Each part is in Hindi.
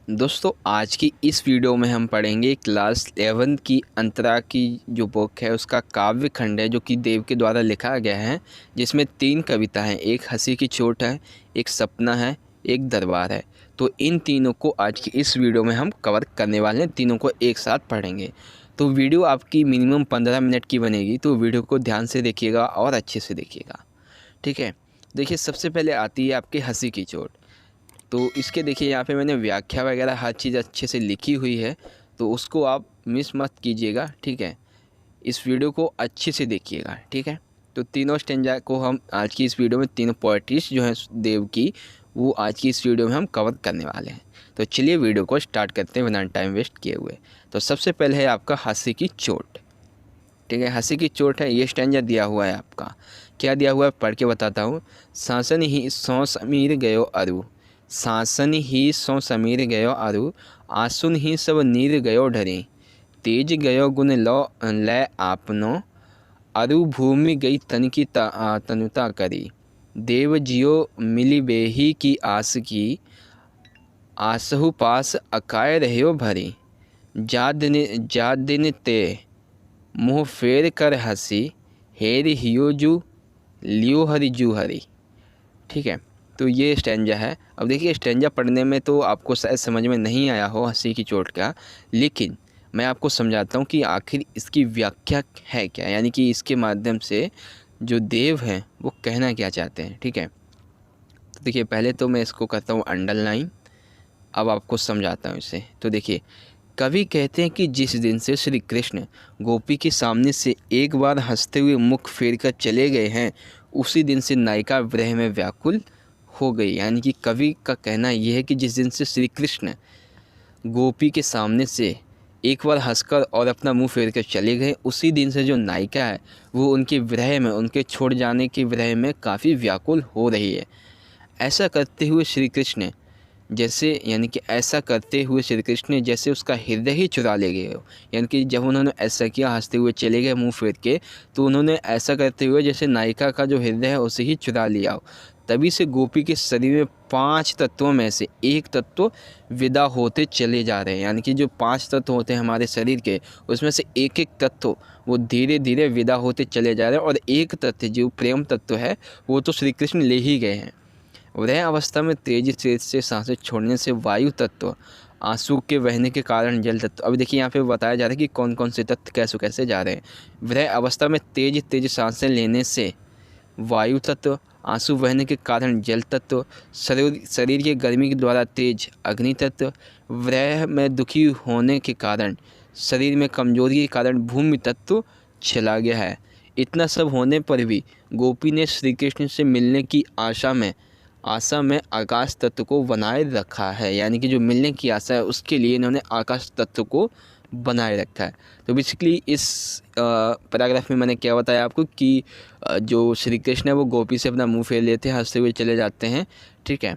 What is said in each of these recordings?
दोस्तों आज की इस वीडियो में हम पढ़ेंगे क्लास 11 की अंतरा की जो बुक है उसका काव्य खंड है जो कि देव के द्वारा लिखा गया है, जिसमें 3 कविता हैं। एक हंसी की चोट है, एक सपना है, एक दरबार है। तो इन तीनों को आज की इस वीडियो में हम कवर करने वाले हैं, तीनों को एक साथ पढ़ेंगे। तो वीडियो आपकी मिनिमम 15 मिनट की बनेगी, तो वीडियो को ध्यान से देखिएगा और अच्छे से देखिएगा, ठीक है। देखिए, सबसे पहले आती है आपकी हंसी की चोट। तो इसके देखिए यहाँ पे मैंने व्याख्या वगैरह हर चीज़ अच्छे से लिखी हुई है, तो उसको आप मिस मत कीजिएगा, ठीक है। इस वीडियो को अच्छे से देखिएगा, ठीक है। तो तीनों स्टेंजा को हम आज की इस वीडियो में, तीनों पोएट्रीज जो हैं देव की, वो आज की इस वीडियो में हम कवर करने वाले हैं। तो चलिए वीडियो को स्टार्ट करते हैं बिना टाइम वेस्ट किए हुए। तो सबसे पहले है आपका हंसी की चोट, ठीक है। हंसी की चोट है, ये स्टेंजा दिया हुआ है आपका। क्या दिया हुआ है पढ़ के बताता हूँ। शासन ही सौ समीर गयो अरु, शासन ही सौ समीर गयो अरु, आसुन ही सब नीर गयो ढरे, तेज गयो गुण लो लय आपनो, अरु भूमि गई तन की तनुता करी, देव जियो मिली बेही की आस की, आसहु पास अकाय रह्यो भरी, जा दिन ते मुँह फेर कर हंसी, हेर हियो जू लियो हरि जू हरि, ठीक है। तो ये स्टेंजा है। अब देखिए, स्टेंजा पढ़ने में तो आपको शायद समझ में नहीं आया हो हंसी की चोट का, लेकिन मैं आपको समझाता हूँ कि आखिर इसकी व्याख्या है क्या, यानी कि इसके माध्यम से जो देव हैं वो कहना क्या चाहते हैं, ठीक है। तो देखिए, पहले तो मैं इसको करता हूँ अंडरलाइन, अब आपको समझाता हूँ इसे। तो देखिए, कवि कहते हैं कि जिस दिन से श्री कृष्ण गोपी के सामने से एक बार हंसते हुए मुख फेर कर चले गए हैं, उसी दिन से नायिका विरह में व्याकुल हो गई। यानी कि कवि का कहना यह है कि जिस दिन से श्री कृष्ण गोपी के सामने से एक बार हंसकर और अपना मुंह फेर कर चले गए, उसी दिन से जो नायिका है वो उनके विरह में, उनके छोड़ जाने के विरह में काफ़ी व्याकुल हो रही है। ऐसा करते हुए श्री कृष्ण जैसे, यानी कि ऐसा करते हुए श्री कृष्ण ने जैसे उसका हृदय ही चुरा ले गए हो। यानी कि जब उन्होंने ऐसा किया, हंसते हुए चले गए मुंह फेर के, तो उन्होंने ऐसा करते हुए जैसे नायिका का जो हृदय है उसे ही चुरा लिया हो। तभी से गोपी के शरीर में 5 तत्वों में से एक तत्व विदा होते चले जा रहे हैं। यानी कि जो 5 तत्व होते हैं हमारे शरीर के, उसमें से एक एक तत्व वो धीरे धीरे विदा होते चले जा रहे हैं, और एक तत्व जो प्रेम तत्व है वो तो श्री कृष्ण ले ही गए हैं। वह अवस्था में तेजी से सांसें छोड़ने से वायु तत्व, आंसू के बहने के कारण जल तत्व। अभी देखिए, यहाँ पे बताया जा रहा है कि कौन कौन से तत्व कैसे कैसे जा रहे हैं। वह अवस्था में तेज सांसें लेने से वायु तत्व, आंसू बहने के कारण जल तत्व, शरीर के गर्मी के द्वारा तेज अग्नि तत्व, वह में दुखी होने के कारण, शरीर में कमजोरी के कारण भूमि तत्व चला गया है। इतना सब होने पर भी गोपी ने श्री कृष्ण से मिलने की आशा में आकाश तत्व को बनाए रखा है। यानी कि जो मिलने की आशा है उसके लिए इन्होंने आकाश तत्व को बनाए रखा है। तो बेसिकली इस पैराग्राफ में मैंने क्या बताया आपको कि जो श्री कृष्ण है वो गोपी से अपना मुंह फेर लेते हैं, हंसते हुए चले जाते हैं, ठीक है।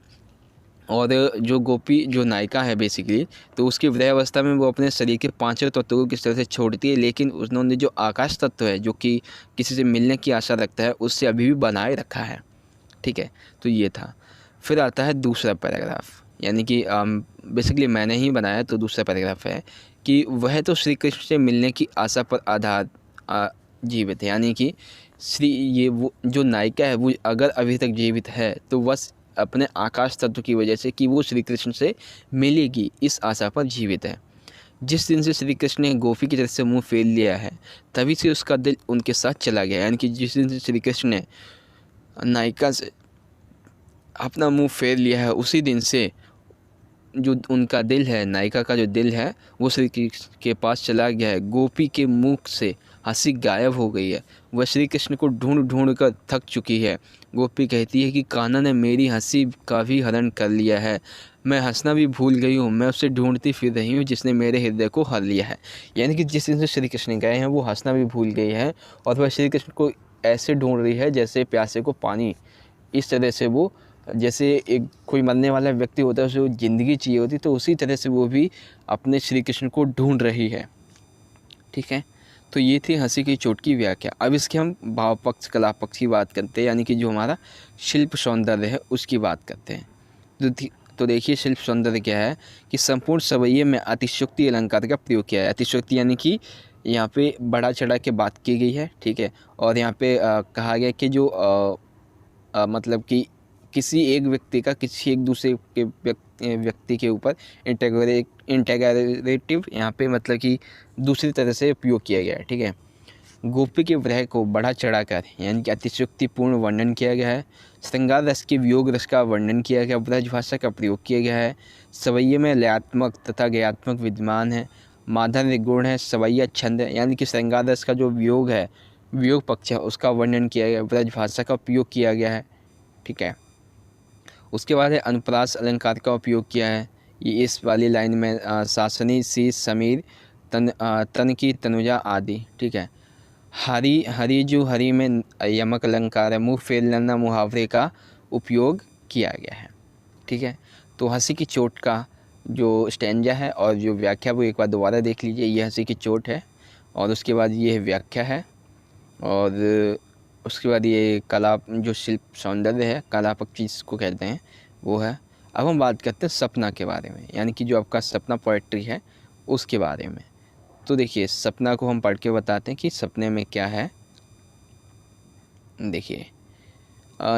और जो गोपी, जो नायिका है बेसिकली, तो उसकी विरह अवस्था में वो अपने शरीर के 5 तत्वों को किस तरह से छोड़ती है, लेकिन उन्होंने जो आकाश तत्व है जो कि किसी से मिलने की आशा रखता है, उससे अभी भी बनाए रखा है, ठीक है। तो ये था। फिर आता है दूसरा पैराग्राफ, यानी कि बेसिकली मैंने ही बनाया, तो दूसरा पैराग्राफ है कि वह तो श्री कृष्ण से मिलने की आशा पर जीवित है। यानी कि ये वो जो नायिका है वो अगर अभी तक जीवित है तो बस अपने आकाश तत्व की वजह से कि वो श्री कृष्ण से मिलेगी, इस आशा पर जीवित है। जिस दिन से श्री कृष्ण ने गोपी की तरफ से मुँह फेर लिया है, तभी से उसका दिल उनके साथ चला गया। यानी कि जिस दिन से श्री कृष्ण ने नायिका से अपना मुंह फेर लिया है, उसी दिन से जो उनका दिल है, नायिका का जो दिल है, वो श्री कृष्ण के पास चला गया है। गोपी के मुख से हंसी गायब हो गई है। वह श्री कृष्ण को ढूंढ ढूंढ कर थक चुकी है। गोपी कहती है कि कान्हा ने मेरी हंसी का भी हरण कर लिया है, मैं हंसना भी भूल गई हूँ, मैं उसे ढूंढती फिर रही हूँ जिसने मेरे हृदय को हर लिया है। यानी कि जिस दिन से श्री कृष्ण गए हैं वो हंसना भी भूल गई है, और वह श्री कृष्ण को ऐसे ढूंढ रही है जैसे प्यासे को पानी। इस तरह से वो, जैसे एक कोई मरने वाला व्यक्ति होता है उसे ज़िंदगी चाहिए होती, तो उसी तरह से वो भी अपने श्री कृष्ण को ढूंढ रही है, ठीक है। तो ये थी हंसी की चोट की व्याख्या। अब इसके हम भाव पक्ष, कला पक्ष की बात करते हैं, यानी कि जो हमारा शिल्प सौंदर्य है उसकी बात करते हैं। तो देखिए शिल्प सौंदर्य क्या है कि संपूर्ण सवैये में अतिशयोक्ति अलंकार का प्रयोग किया है। अतिशयोक्ति यानी कि यहाँ पे बढ़ा चढ़ा के बात की गई है, ठीक है। और यहाँ पे कहा गया कि जो मतलब कि किसी एक व्यक्ति का किसी एक दूसरे के व्यक्ति के ऊपर इंटेग्रेटिव यहाँ पे मतलब कि दूसरी तरह से उपयोग किया गया है, ठीक है। गोपी के विरह को बढ़ा चढ़ाकर यानी कि अतिशयोक्तिपूर्ण वर्णन किया गया है। श्रृंगार रस के वियोग रस का वर्णन किया गया, ब्रजभाषा का प्रयोग किया गया है। सवैये में लयात्मक तथा गयात्मक विद्यमान है। माधुर्य गुण है, सवैया छंद है, यानी कि श्रृंगार रस का जो वियोग है, वियोग पक्ष है, उसका वर्णन किया गया, ब्रजभाषा का उपयोग किया गया है, ठीक है। उसके बाद है अनुप्रास अलंकार का उपयोग किया है। ये इस वाली लाइन में शासनी सी समीर तन की तनुजा आदि, ठीक है। हरी हरी जो हरी में यमक अलंकार है, मुँह फेर लेना मुहावरे का उपयोग किया गया है, ठीक है। तो हंसी की चोट का जो स्टैंजा है और जो व्याख्या वो एक बार दोबारा देख लीजिए। ये हंसी की चोट है और उसके बाद ये व्याख्या है और उसके बाद ये कला जो शिल्प सौंदर्य है, कला पक्षी जिसको कहते हैं वो है। अब हम बात करते हैं सपना के बारे में, यानी कि जो आपका सपना पोएट्री है उसके बारे में। तो देखिए सपना को हम पढ़ के बताते हैं कि सपने में क्या है। देखिए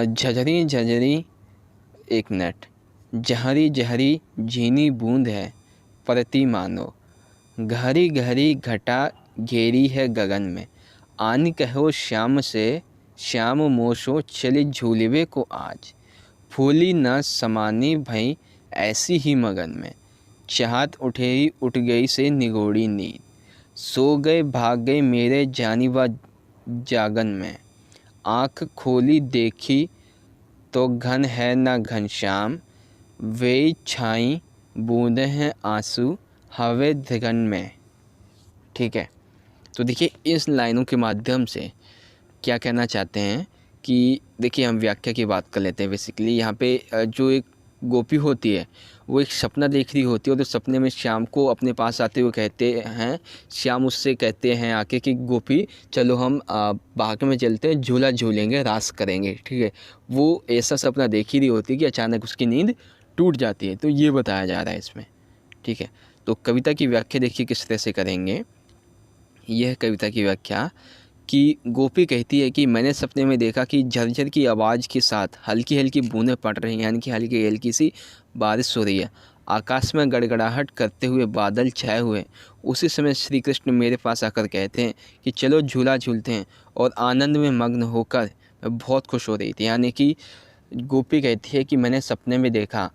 झझरी झझरी एक मिनट, जहरी जहरी झीनी बूंद है परती मानो, गहरी गहरी घटा घेरी है गगन में, आनी कहो श्याम से श्याम मोशो चली झूलिवे को आज, फूली न समानी भई ऐसी ही मगन में, चाहत उठेरी उठ गई से निगोड़ी नींद, सो गए भाग गए मेरे जानी व जागन में, आँख खोली देखी तो घन है न घनश्याम, वे छाई बूंदे हैं आंसू हवे धगन में, ठीक है। तो देखिए इस लाइनों के माध्यम से क्या कहना चाहते हैं कि देखिए हम व्याख्या की बात कर लेते हैं। बेसिकली यहाँ पे जो एक गोपी होती है वो एक सपना देख रही होती है और तो सपने में श्याम को अपने पास आते हुए कहते हैं, श्याम उससे कहते हैं आके कि गोपी चलो हम बाग में चलते हैं, झूला झूलेंगे, रास करेंगे, ठीक है। वो ऐसा सपना देख ही रही होती है कि अचानक उसकी नींद टूट जाती है। तो ये बताया जा रहा है इसमें, ठीक है। तो कविता की व्याख्या देखिए किस तरह से करेंगे। यह कविता की व्याख्या कि गोपी कहती है कि मैंने सपने में देखा कि झरझर की आवाज़ के साथ हल्की हल्की बूंदें पड़ रही हैं, यानी कि हल्की हल्की सी बारिश हो रही है। आकाश में गड़गड़ाहट करते हुए बादल छाए हुए। उसी समय श्री कृष्ण मेरे पास आकर कहते हैं कि चलो झूला झूलते हैं, और आनंद में मग्न होकर मैं बहुत खुश हो रही थी। यानी कि गोपी कहती है कि मैंने सपने में देखा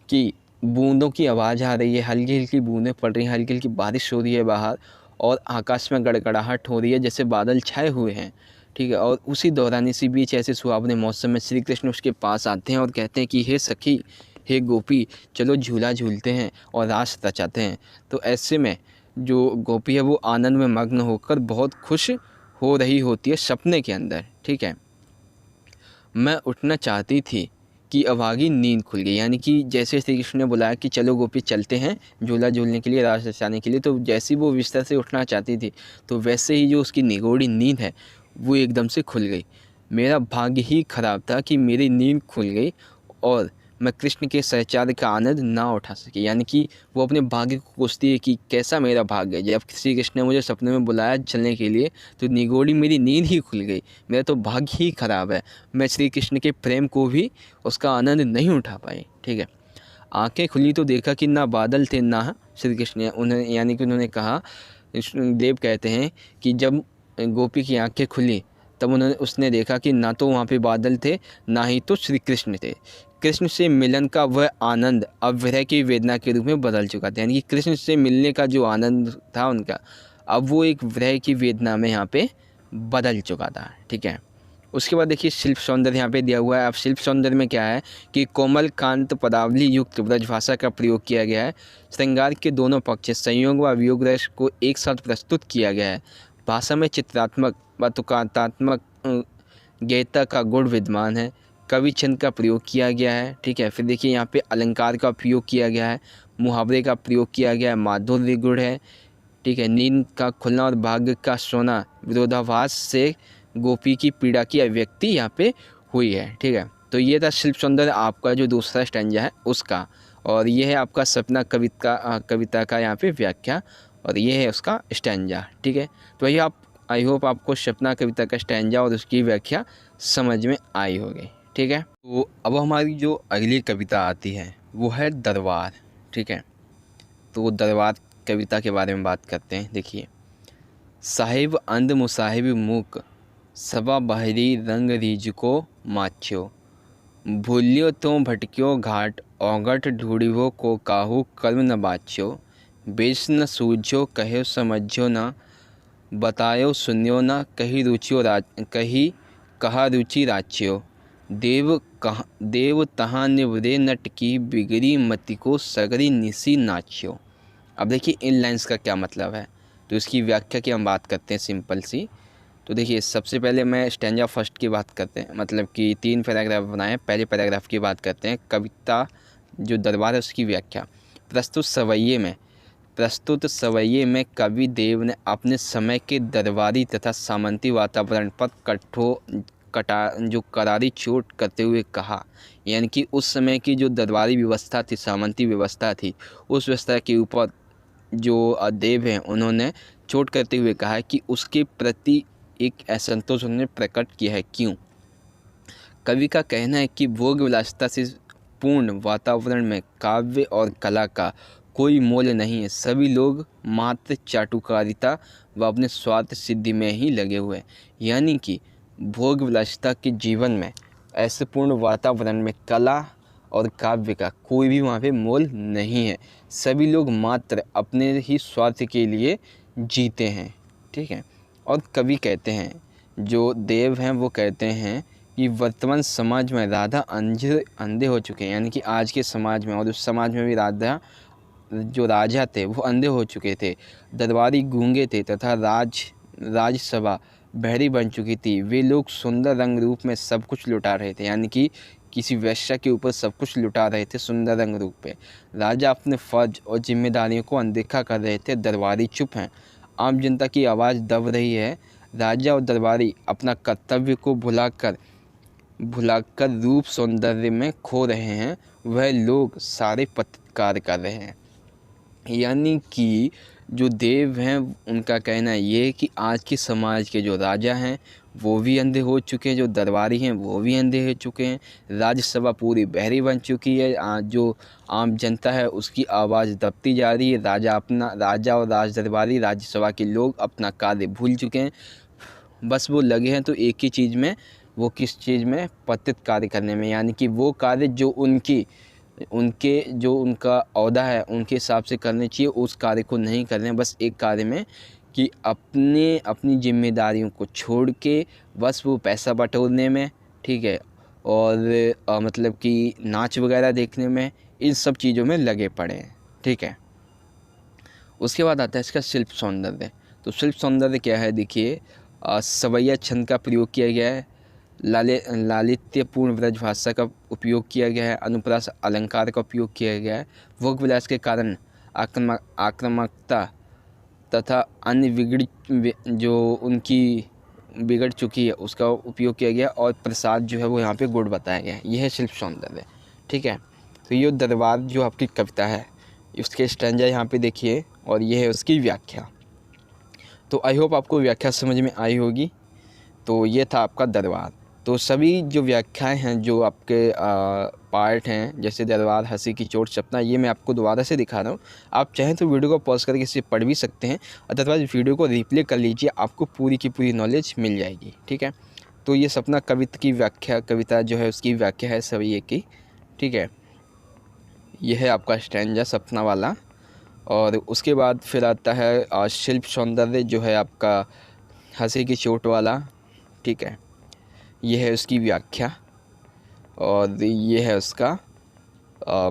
कि बूंदों की आवाज़ आ रही है, हल्की हल्की बूंदें पड़ रही हैं, हल्की हल्की बारिश हो रही है बाहर, और आकाश में गड़गड़ाहट हो रही है जैसे बादल छाए हुए हैं, ठीक है। और उसी दौरान इसी बीच ऐसे सुहावने मौसम में श्री कृष्ण उसके पास आते हैं और कहते हैं कि हे सखी, हे गोपी, चलो झूला झूलते हैं और रास रचाते हैं। तो ऐसे में जो गोपी है वो आनंद में मग्न होकर बहुत खुश हो रही होती है सपने के अंदर, ठीक है। मैं उठना चाहती थी कि अभागी नींद खुल गई। यानी कि जैसे श्री कृष्ण ने बुलाया कि चलो गोपी चलते हैं झूला झूलने के लिए, रास रचाने के लिए, तो जैसे ही वो बिस्तर से उठना चाहती थी तो वैसे ही जो उसकी निगोड़ी नींद है वो एकदम से खुल गई। मेरा भाग्य ही खराब था कि मेरी नींद खुल गई और मैं कृष्ण के सहचार का आनंद ना उठा सकी। यानी कि वो अपने भाग्य को कोसती है कि कैसा मेरा भाग्य है, जब श्री कृष्ण ने मुझे सपने में बुलाया चलने के लिए तो निगोड़ी मेरी नींद ही खुल गई। मेरा तो भाग्य ही खराब है, मैं श्री कृष्ण के प्रेम को भी उसका आनंद नहीं उठा पाई, ठीक है। आंखें खुली तो देखा कि ना बादल थे ना श्री कृष्ण ने उन्हें, यानी कि उन्होंने कहा, देव कहते हैं कि जब गोपी की आंखें खुली तब उसने देखा कि ना तो वहाँ पे बादल थे ना ही तो श्री कृष्ण थे। कृष्ण से मिलन का वह आनंद अब विरह की वेदना के रूप में बदल चुका था। यानी कि कृष्ण से मिलने का जो आनंद था उनका, अब वो एक विरह की वेदना में यहाँ पे बदल चुका था, ठीक है। उसके बाद देखिए शिल्प सौंदर्य यहाँ पे दिया हुआ है। अब शिल्प सौंदर्य में क्या है कि कोमल कांत पदावली युक्त ब्रजभाषा का प्रयोग किया गया है। श्रृंगार के दोनों पक्ष संयोग व वियोग रस को एक साथ प्रस्तुत किया गया है। भाषा में चित्रात्मक व तुकात्मक गीता का गुण विद्यमान है। कवि छंद का प्रयोग किया गया है, ठीक है। फिर देखिए यहाँ पे अलंकार का प्रयोग किया गया है, मुहावरे का प्रयोग किया गया है, माधुर्य गुण है, ठीक है। नींद का खुलना और भाग्य का सोना, विरोधाभास से गोपी की पीड़ा की अभिव्यक्ति यहाँ पे हुई है, ठीक है। तो ये था शिल्प सौंदर्य आपका जो दूसरा स्टैंजा है उसका, और ये है आपका सपना कविता का यहाँ पे व्याख्या, और ये है उसका स्टैंजा। ठीक है, तो ये आप आई होप आपको सपना कविता का स्टैंजा और उसकी व्याख्या समझ में आई होगी। ठीक है, तो अब हमारी जो अगली कविता आती है वो है दरबार। ठीक है, तो दरबार कविता के बारे में बात करते हैं। देखिए, साहिब अंध मुसाहिब मूक सबा बहरी रंग रीज को माच्यो, भूलियो तो भटक्यो घाट औगट ढूढ़ियो को काहू कर्म न बाच्यो, बेच न सूझो कहो समझो न बतायो सुन्यो न कही कहा रुचि राच्यो, देव तहाँ निवरे नट की बिगड़ी मति को सगरी निसी नाच्यो। अब देखिए इन लाइंस का क्या मतलब है, तो इसकी व्याख्या की हम बात करते हैं सिंपल सी। तो देखिए, सबसे पहले मैं स्टैंजा फर्स्ट की बात करते हैं, मतलब कि 3 पैराग्राफ बनाए। पहले पैराग्राफ की बात करते हैं, कविता जो दरबार है उसकी व्याख्या। प्रस्तुत सवैये में कवि देव ने अपने समय के दरबारी तथा सामंती वातावरण पर करारी चोट करते हुए कहा, यानी कि उस समय की जो दरबारी व्यवस्था थी, सामंती व्यवस्था थी, उस व्यवस्था के ऊपर जो देव हैं उन्होंने चोट करते हुए कहा कि उसके प्रति एक असंतोष उन्होंने प्रकट किया है। क्यों? कवि का कहना है कि भोग विलासिता से पूर्ण वातावरण में काव्य और कला का कोई मोल नहीं है, सभी लोग मात्र चाटुकारिता व अपने स्वार्थ सिद्धि में ही लगे हुए हैं। यानी कि भोग विलासिता के जीवन में, ऐसे पूर्ण वातावरण में कला और काव्य का कोई भी वहाँ पे मोल नहीं है, सभी लोग मात्र अपने ही स्वार्थ के लिए जीते हैं। ठीक है, और कवि कहते हैं, जो देव हैं वो कहते हैं कि वर्तमान समाज में राधा अंधे हो चुके हैं, यानी कि आज के समाज में और उस समाज में भी राधा जो राजा थे वो अंधे हो चुके थे, दरबारी गूंगे थे तथा राजसभा बहरी बन चुकी थी। वे लोग सुंदर रंग रूप में सब कुछ लुटा रहे थे, यानी कि किसी वेश्या के ऊपर सब कुछ लुटा रहे थे सुंदर रंग रूप पे। राजा अपने फर्ज और जिम्मेदारियों को अनदेखा कर रहे थे, दरबारी चुप हैं। आम जनता की आवाज़ दब रही है, राजा और दरबारी अपना कर्तव्य को भुलाकर रूप सौंदर्य में खो रहे हैं, वह लोग सारे पतित कार्य कर रहे हैं। यानी कि जो देव हैं उनका कहना ये है कि आज के समाज के जो राजा हैं वो भी अंधे हो चुके हैं, जो दरबारी हैं वो भी अंधे हो चुके हैं, राज्यसभा पूरी बहरी बन चुकी है, जो आम जनता है उसकी आवाज़ दबती जा रही है। राजा और राज दरबारी राज्यसभा के लोग अपना कार्य भूल चुके हैं, बस वो लगे हैं तो एक ही चीज़ में, वो किस चीज़ में? पतित कार्य करने में, यानी कि वो कार्य जो उनका ओहदा है उनके हिसाब से करने चाहिए, उस कार्य को नहीं कर रहे हैं। बस एक कार्य में कि अपनी जिम्मेदारियों को छोड़ के बस वो पैसा बटोरने में, ठीक है, और मतलब कि नाच वगैरह देखने में, इन सब चीज़ों में लगे पड़े हैं। ठीक है, उसके बाद आता है इसका शिल्प सौंदर्य। तो शिल्प सौंदर्य क्या है? देखिए, सवैया छंद का प्रयोग किया गया है, लालित्यपूर्ण ब्रज भाषा का उपयोग किया गया है, अनुप्रास अलंकार का उपयोग किया गया है, भोग विलास के कारण आक्रामकता तथा अन्य जो उनकी बिगड़ चुकी है उसका उपयोग किया गया, और प्रसाद जो है वो यहाँ पे गुण बताया गया है। यह है शिल्प सौंदर्य। ठीक है, तो ये दरबार जो आपकी कविता है उसके स्टैंजा यहाँ पे देखिए, और ये है उसकी व्याख्या। तो आई होप आपको व्याख्या समझ में आई होगी। तो ये था आपका दरबार। तो सभी जो व्याख्याएं हैं, जो आपके पार्ट हैं, जैसे दरबार, हंसी की चोट, सपना, ये मैं आपको दोबारा से दिखा रहा हूँ। आप चाहें तो वीडियो को पॉज करके इसे पढ़ भी सकते हैं, अदरवाइज वीडियो को रिप्ले कर लीजिए, आपको पूरी की पूरी नॉलेज मिल जाएगी। ठीक है, तो ये सपना कविता जो है उसकी व्याख्या है सवैये की। ठीक है, यह है आपका स्टैंजा सपना वाला, और उसके बाद फिर आता है शिल्प सौंदर्य जो है आपका हंसी की चोट वाला। ठीक है, यह है उसकी व्याख्या, और ये है उसका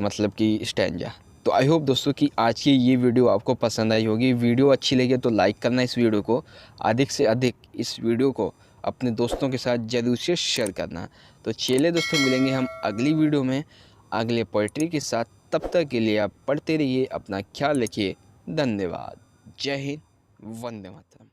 मतलब कि स्टैंजा। तो आई होप दोस्तों कि आज की ये वीडियो आपको पसंद आई होगी। वीडियो अच्छी लगी तो लाइक करना, इस वीडियो को अधिक से अधिक इस वीडियो को अपने दोस्तों के साथ ज़रूर से शेयर करना। तो चलिए दोस्तों, मिलेंगे हम अगली वीडियो में अगले पोएट्री के साथ। तब तक के लिए आप पढ़ते रहिए, अपना ख्याल रखिए। धन्यवाद। जय हिंद, वंदे मातरम।